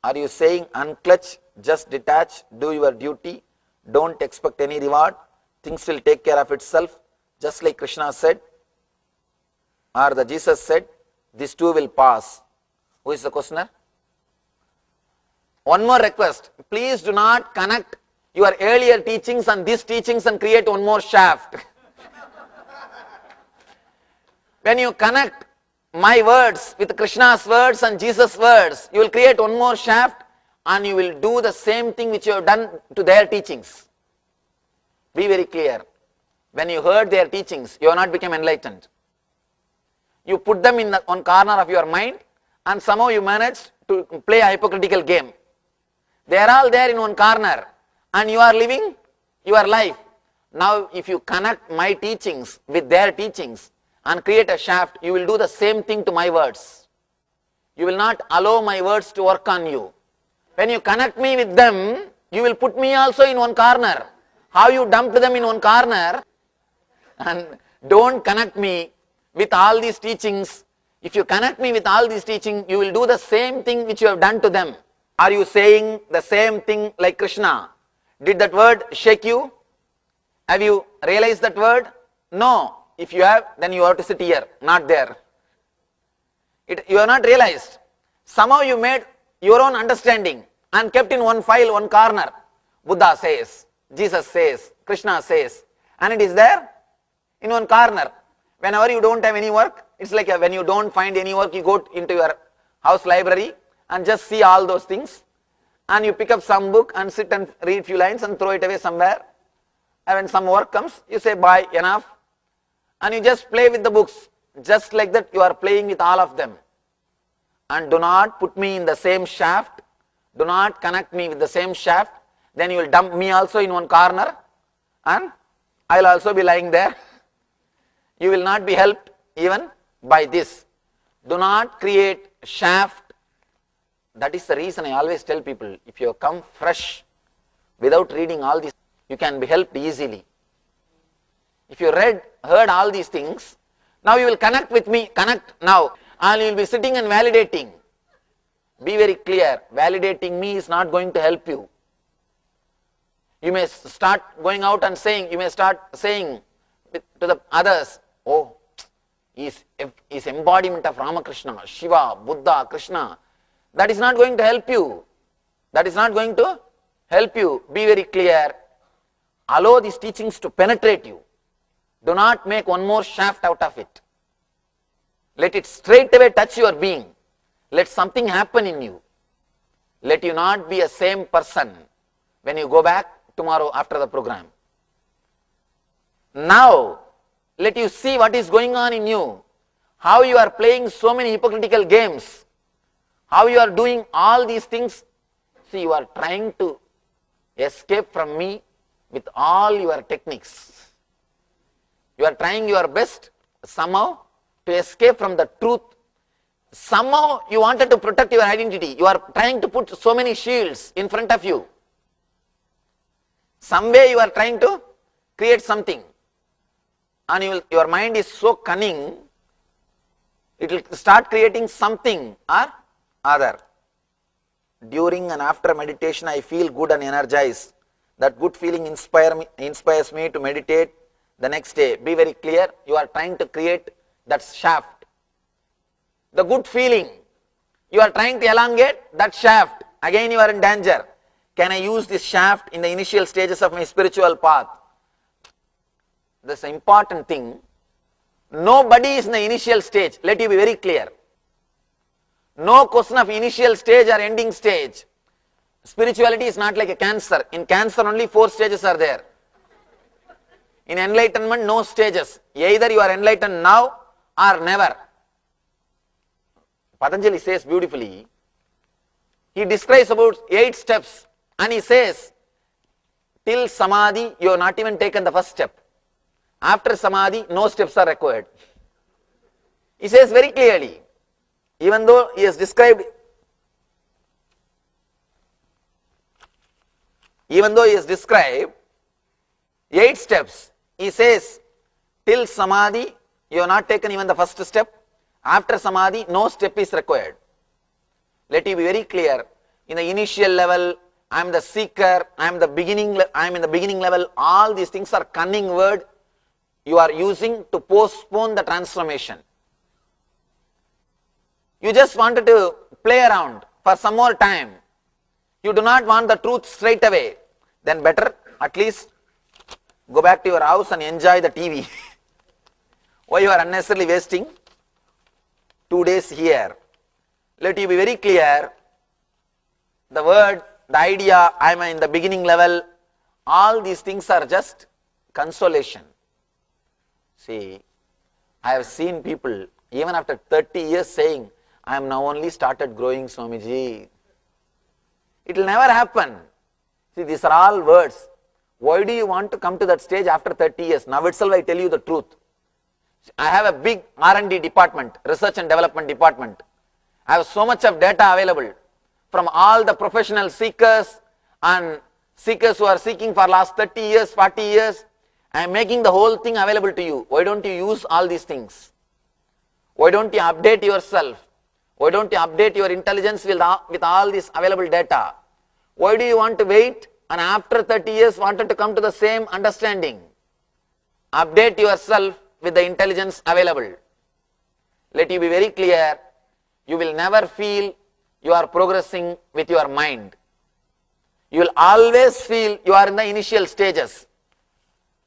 Are you saying unclutch, just detach, do your duty, don't expect any reward, things will take care of itself, just like Krishna said, or the Jesus said, this too will pass? Who is the questioner? One more request, please do not connect your earlier teachings and these teachings and create one more shaft. When you connect my words with Krishna's words and Jesus' words, you will create one more shaft and you will do the same thing which you have done to their teachings. Be very clear. When you heard their teachings, you have not become enlightened. You put them in one corner of your mind and somehow you managed to play a hypocritical game. They are all there in one corner and you are living your life. Now if you connect my teachings with their teachings and create a shaft, you will do the same thing to my words. You will not allow my words to work on you. When you connect me with them, you will put me also in one corner. How you dumped them in one corner, and don't connect me with all these teachings. If you connect me with all these teachings, you will do the same thing which you have done to them. Are you saying the same thing like Krishna? Did that word shake you? Have you realized that word? No. If you have, then you have to sit here, not there. You have not realized. Somehow you made your own understanding and kept in one file, one corner. Buddha says, Jesus says, Krishna says, and it is there in one corner. Whenever you don't have any work, it's like when you don't find any work, you go into your house library and just see all those things, and you pick up some book and sit and read few lines and throw it away somewhere. And when some work comes, you say, bye, enough. And you just play with the books. Just like that, you are playing with all of them. And do not put me in the same shaft. Do not connect me with the same shaft. Then you will dump me also in one corner. And I will also be lying there. You will not be helped even by this. Do not create shaft. That is the reason I always tell people, if you come fresh without reading all this, you can be helped easily. If you heard all these things, now you will connect with me, connect now, and you will be sitting and validating. Be very clear, validating me is not going to help you. You may start going out and saying, you may start saying to the others, oh, is embodiment of Ramakrishna, Shiva, Buddha, Krishna. That is not going to help you. That is not going to help you. Be very clear. Allow these teachings to penetrate you. Do not make one more shaft out of it. Let it straight away touch your being. Let something happen in you. Let you not be a same person when you go back tomorrow after the program. Now, let you see what is going on in you. How you are playing so many hypocritical games. How you are doing all these things. See, you are trying to escape from me with all your techniques. You are trying your best somehow to escape from the truth. Somehow you wanted to protect your identity. You are trying to put so many shields in front of you. Some way you are trying to create something. And your mind is so cunning, it will start creating something or other. During and after meditation, I feel good and energized. That good feeling inspires me to meditate the next day. Be very clear, you are trying to create that shaft. The good feeling, you are trying to elongate that shaft. Again you are in danger. Can I use this shaft in the initial stages of my spiritual path? This important thing. Nobody is in the initial stage. Let you be very clear. No question of initial stage or ending stage. Spirituality is not like a cancer. In cancer only 4 stages are there. In enlightenment, no stages. Either you are enlightened now or never. Patanjali says beautifully, he describes about 8 steps and he says, till Samadhi you have not even taken the first step. After Samadhi, no steps are required. He says very clearly, even though he has described 8 steps, he says, till Samadhi, you have not taken even the first step. After Samadhi, no step is required. Let you be very clear, in the initial level, I am the seeker, I am in the beginning level. All these things are cunning word you are using to postpone the transformation. You just wanted to play around for some more time. You do not want the truth straight away. Then better at least go back to your house and enjoy the TV. Why you are unnecessarily wasting 2 days here? Let you be very clear. The word, the idea, I am in the beginning level, all these things are just consolation. See, I have seen people even after 30 years saying, I am now only started growing, Swamiji. It will never happen. See, these are all words. Why do you want to come to that stage after 30 years? Now itself I tell you the truth. I have a big R&D department, research and development department. I have so much of data available from all the professional seekers and seekers who are seeking for last 30 years, 40 years. I am making the whole thing available to you. Why don't you use all these things? Why don't you update yourself? Why don't you update your intelligence with all this available data? Why do you want to wait and after 30 years wanted to come to the same understanding? Update yourself with the intelligence available. Let you be very clear, you will never feel you are progressing with your mind. You will always feel you are in the initial stages.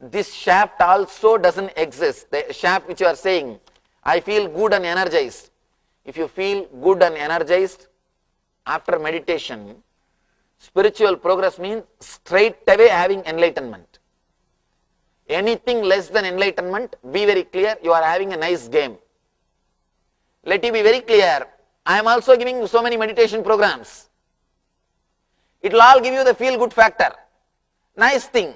This shaft also doesn't exist. The shaft which you are saying, I feel good and energized. If you feel good and energized after meditation, spiritual progress means straight away having enlightenment. Anything less than enlightenment, be very clear, you are having a nice game. Let you be very clear, I am also giving you so many meditation programs. It will all give you the feel good factor. Nice thing.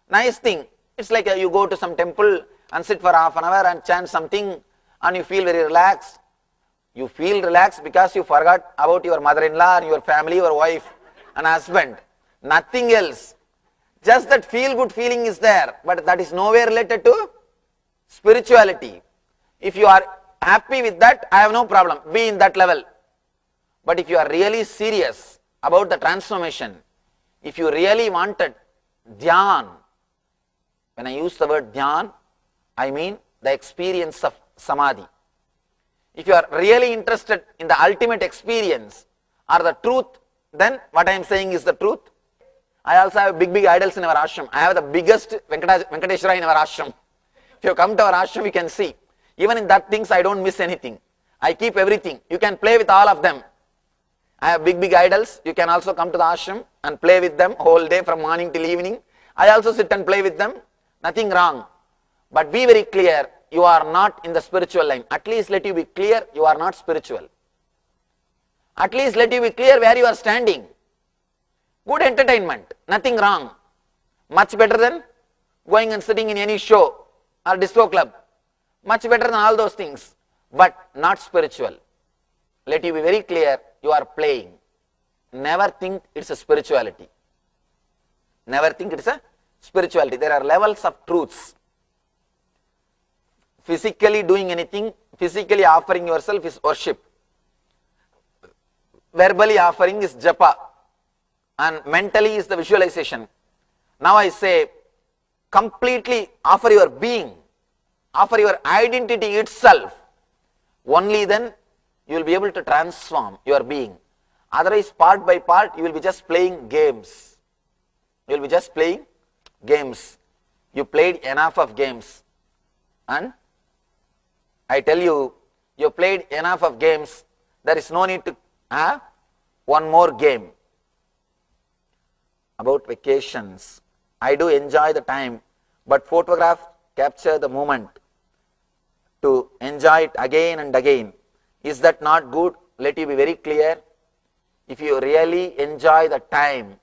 Nice thing. It's like you go to some temple and sit for half an hour and chant something and you feel very relaxed. You feel relaxed because you forgot about your mother-in-law and your family, your wife and husband. Nothing else. Just that feel good feeling is there, but that is nowhere related to spirituality. If you are happy with that, I have no problem. Be in that level. But if you are really serious about the transformation, if you really wanted dhyan, when I use the word dhyan, I mean the experience of samadhi. If you are really interested in the ultimate experience or the truth, then what I am saying is the truth. I also have big idols in our ashram. I have the biggest Venkateshwara in our ashram. If you come to our ashram, you can see. Even in that things, I don't miss anything. I keep everything. You can play with all of them. I have big idols. You can also come to the ashram and play with them whole day from morning till evening. I also sit and play with them. Nothing wrong. But be very clear, you are not in the spiritual line. At least let you be clear, you are not spiritual. At least let you be clear where you are standing. Good entertainment, nothing wrong. Much better than going and sitting in any show or disco club. Much better than all those things, but not spiritual. Let you be very clear, you are playing. Never think it's a spirituality. Never think it's a spirituality. There are levels of truths. Physically doing anything, physically offering yourself is worship. Verbally offering is japa. And mentally is the visualization. Now I say, completely offer your being, offer your identity itself. Only then you will be able to transform your being. Otherwise, part by part, you will be just playing games. You will be just playing games. You played enough of games. And I tell you, you played enough of games. There is no need to have one more game. About vacations, I do enjoy the time, but photograph capture the moment to enjoy it again and again. Is that not good? Let you be very clear. If you really enjoy the time,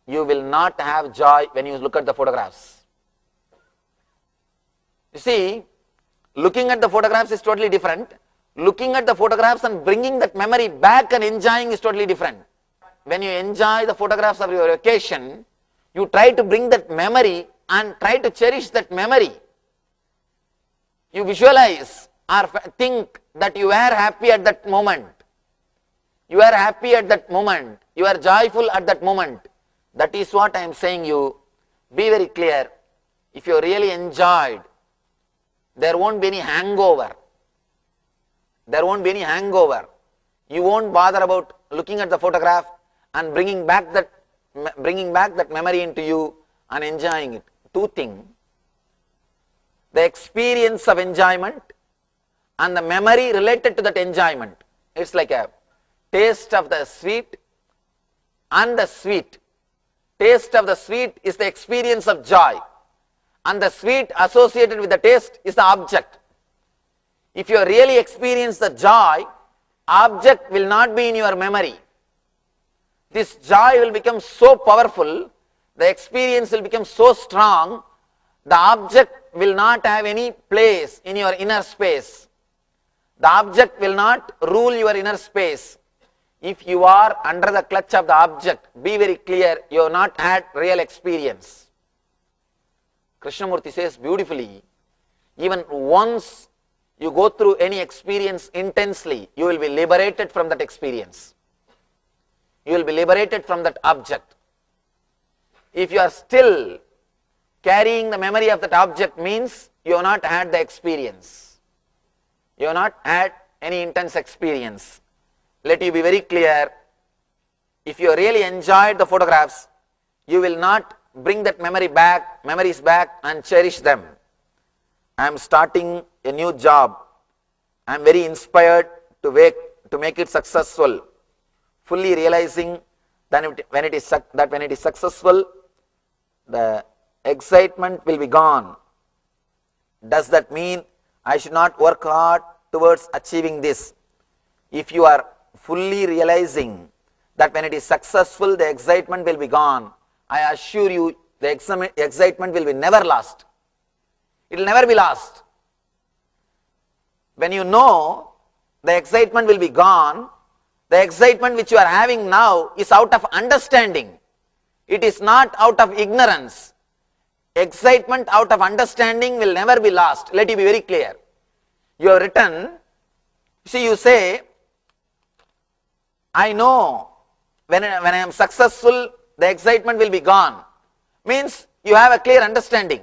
you will not have joy when you look at the photographs. You see, looking at the photographs is totally different. Looking at the photographs and bringing that memory back and enjoying is totally different. When you enjoy the photographs of your vacation, you try to bring that memory and try to cherish that memory. You visualize or think that you were happy at that moment. You are happy at that moment. You are joyful at that moment. That is what I am saying you. Be very clear. If you really enjoyed, there won't be any hangover. There won't be any hangover. You won't bother about looking at the photograph and bringing back that memory into you and enjoying it. Two things. The experience of enjoyment and the memory related to that enjoyment. It's like a taste of the sweet and the sweet. Taste of the sweet is the experience of joy, and the sweet associated with the taste is the object. If you really experience the joy, object will not be in your memory. This joy will become so powerful, the experience will become so strong, the object will not have any place in your inner space. The object will not rule your inner space. If you are under the clutch of the object, be very clear, you have not had real experience. Krishnamurti says beautifully, even once you go through any experience intensely, you will be liberated from that experience. You will be liberated from that object. If you are still carrying the memory of that object, means you have not had the experience. You have not had any intense experience. Let you be very clear, if you really enjoyed the photographs, you will not bring that memories back and cherish them. I am starting a new job. I am very inspired to make it successful, fully realizing that when it is successful, the excitement will be gone. Does that mean I should not work hard towards achieving this? If you are fully realizing that when it is successful, the excitement will be gone, I assure you the excitement will be never lost. It will never be lost. When you know the excitement will be gone, the excitement which you are having now is out of understanding. It is not out of ignorance. Excitement out of understanding will never be lost. Let it be very clear. You have written, see, you say, I know when I am successful, the excitement will be gone. Means you have a clear understanding,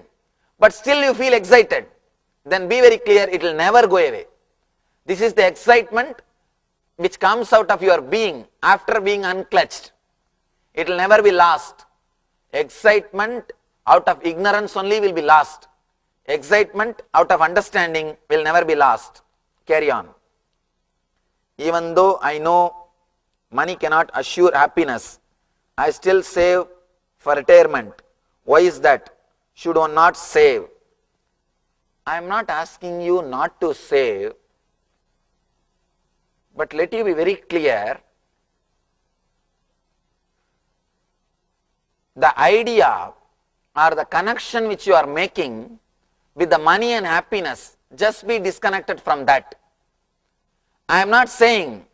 but still you feel excited. Then be very clear, it will never go away. This is the excitement which comes out of your being after being unclutched. It will never be lost. Excitement out of ignorance only will be lost. Excitement out of understanding will never be lost. Carry on. Even though I know money cannot assure happiness, I still save for retirement. Why is that? Should one not save? I am not asking you not to save, but let you be very clear. The idea or the connection which you are making with the money and happiness, just be disconnected from that. I am not saying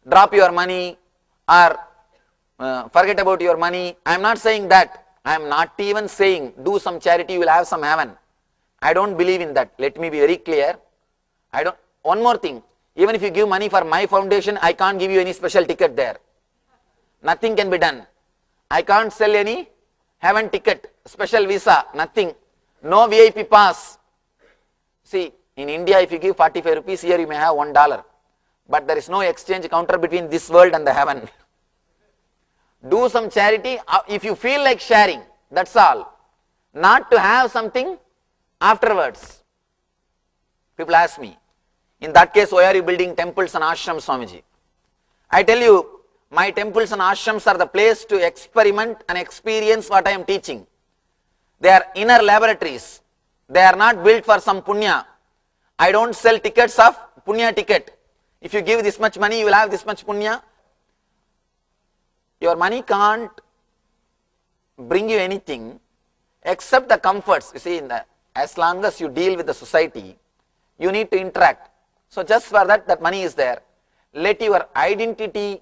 drop your money or forget about your money. I am not saying that. I am not even saying do some charity, you will have some heaven. I don't believe in that. Let me be very clear. One more thing. Even if you give money for my foundation, I can't give you any special ticket there. Nothing can be done. I can't sell any heaven ticket, special visa, nothing. No VIP pass. See, in India, if you give 45 rupees, here you may have $1. But there is no exchange counter between this world and the heaven. Do some charity if you feel like sharing, that's all. Not to have something afterwards. People ask me, in that case, why are you building temples and ashrams, Swamiji? I tell you, my temples and ashrams are the place to experiment and experience what I am teaching. They are inner laboratories. They are not built for some punya. I don't sell tickets of punya ticket. If you give this much money, you will have this much punya. Your money can't bring you anything except the comforts. You see, as long as you deal with the society, you need to interact. So just for that money is there. Let your identity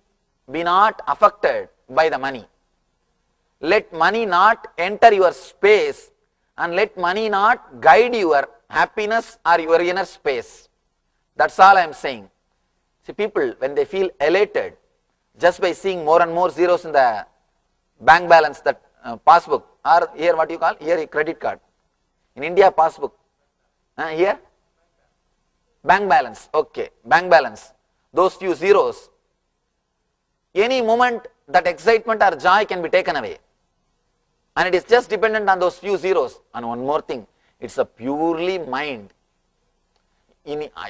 be not affected by the money. Let money not enter your space, and let money not guide your happiness or your inner space. That's all I am saying. See, people, when they feel elated, just by seeing more and more zeros in the bank balance, that passbook, or here what you call, here a credit card. In India, passbook. Here, bank balance. Okay, bank balance. Those few zeros. Any moment that excitement or joy can be taken away. And it is just dependent on those few zeros. And one more thing, it's a purely mind.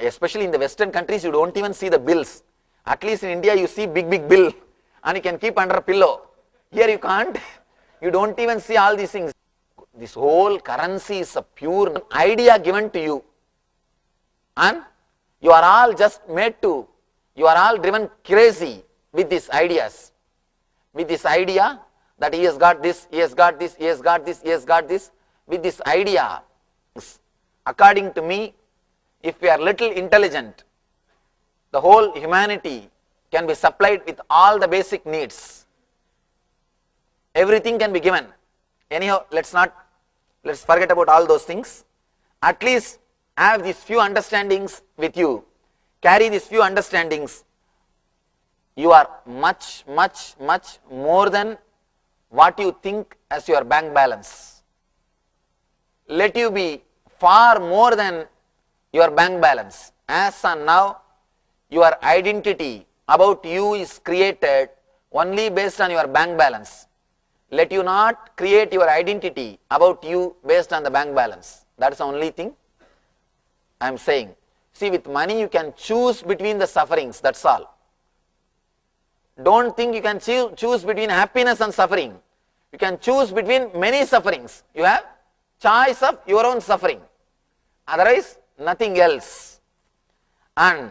Especially in the Western countries, you don't even see the bills. At least in India, you see big bill and you can keep under a pillow. Here you can't. You don't even see all these things. This whole currency is a pure idea given to you. And you are all just you are all driven crazy with these ideas. With this idea that he has got this, he has got this, he has got this, he has got this. With this idea, according to me, if we are little intelligent, the whole humanity can be supplied with all the basic needs. Everything can be given. Anyhow, let's forget about all those things. At least have these few understandings with you. Carry these few understandings. You are much more than what you think as your bank balance. Let you be far more than your bank balance. As and now, your identity about you is created only based on your bank balance. Let you not create your identity about you based on the bank balance. That's the only thing I am saying. See, with money you can choose between the sufferings, that's all. Don't think you can choose between happiness and suffering. You can choose between many sufferings. You have choice of your own suffering. Otherwise, nothing else. And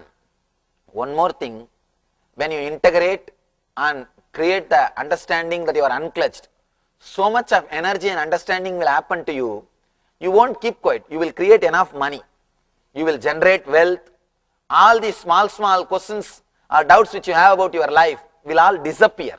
one more thing, when you integrate and create the understanding that you are unclutched, so much of energy and understanding will happen to you. You won't keep quiet. You will create enough money. You will generate wealth. All these small questions or doubts which you have about your life will all disappear.